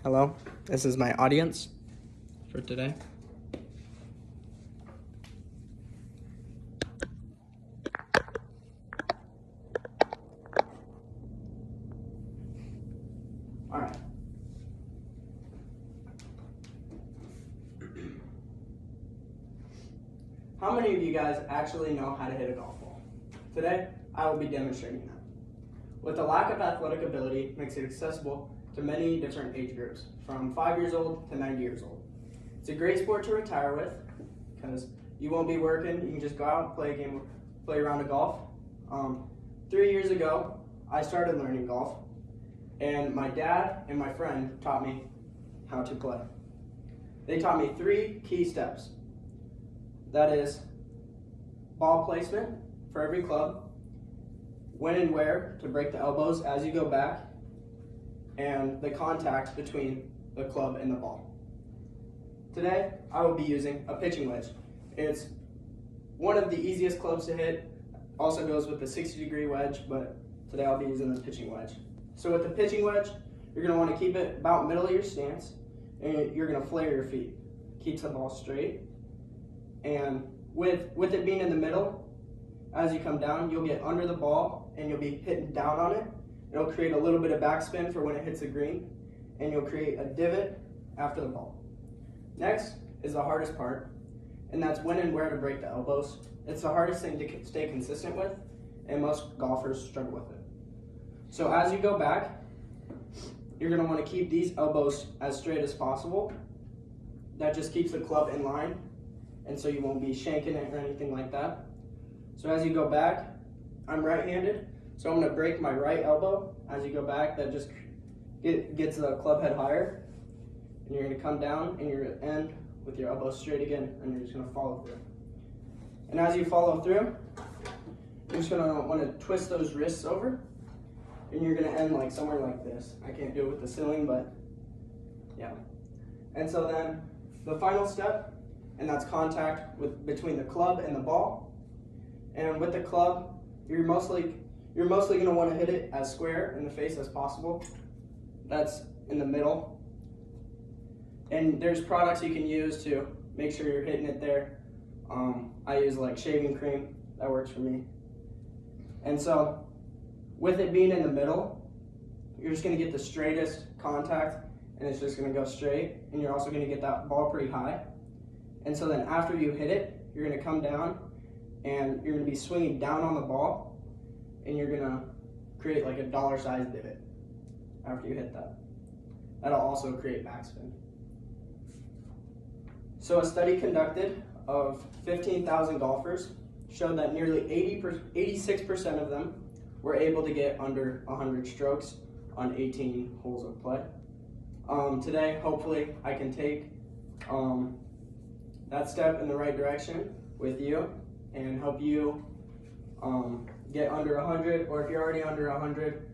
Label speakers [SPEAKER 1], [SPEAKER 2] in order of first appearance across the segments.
[SPEAKER 1] Hello, this is my audience for today. All right. How many of you guys actually know how to hit a golf ball? Today, I will be demonstrating that. With the lack of athletic ability, makes it accessible to many different age groups, from 5 years old to 90 years old. It's a great sport to retire with, because you won't be working, you can just go out and play a round of golf. 3 years ago, I started learning golf, and my dad and my friend taught me how to play. They taught me 3 key steps. That is ball placement for every club, when and where to break the elbows as you go back, and the contact between the club and the ball. Today, I will be using a pitching wedge. It's one of the easiest clubs to hit, also goes with the 60-degree wedge, but today I'll be using the pitching wedge. So with the pitching wedge, you're going to want to keep it about middle of your stance, and you're going to flare your feet. Keeps the ball straight. And with it being in the middle, as you come down, you'll get under the ball and you'll be hitting down on it. It'll create a little bit of backspin for when it hits the green, and you'll create a divot after the ball. Next is the hardest part, and that's when and where to break the elbows. It's the hardest thing to stay consistent with, and most golfers struggle with it. So as you go back, you're going to want to keep these elbows as straight as possible. That just keeps the club in line, and so you won't be shanking it or anything like that. So as you go back, I'm right-handed, so I'm going to break my right elbow as you go back. That just gets the club head higher, and you're going to come down and you're going to end with your elbow straight again, and you're just going to follow through. And as you follow through, you're just going to want to twist those wrists over, and you're going to end like somewhere like this. I can't do it with the ceiling, but yeah. And so then the final step, and that's contact between the club and the ball. And with the club, you're mostly going to want to hit it as square in the face as possible. That's in the middle. And there's products you can use to make sure you're hitting it there. I use like shaving cream, that works for me. And so with it being in the middle, you're just going to get the straightest contact, and it's just going to go straight, and you're also going to get that ball pretty high. And so then after you hit it, you're going to come down, and you're going to be swinging down on the ball, and you're going to create like a dollar-sized divot after you hit that. That'll also create backspin. So a study conducted of 15,000 golfers showed that nearly 86% of them were able to get under 100 strokes on 18 holes of play. Today, hopefully, I can take that step in the right direction with you and help you get under 100, or if you're already under 100,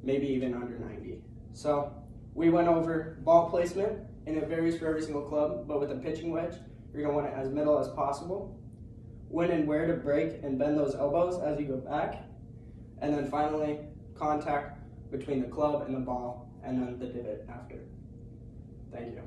[SPEAKER 1] maybe even under 90. So we went over ball placement, and it varies for every single club, but with a pitching wedge, you're going to want it as middle as possible. When and where to break and bend those elbows as you go back. And then finally, contact between the club and the ball, and then the divot after. Thank you.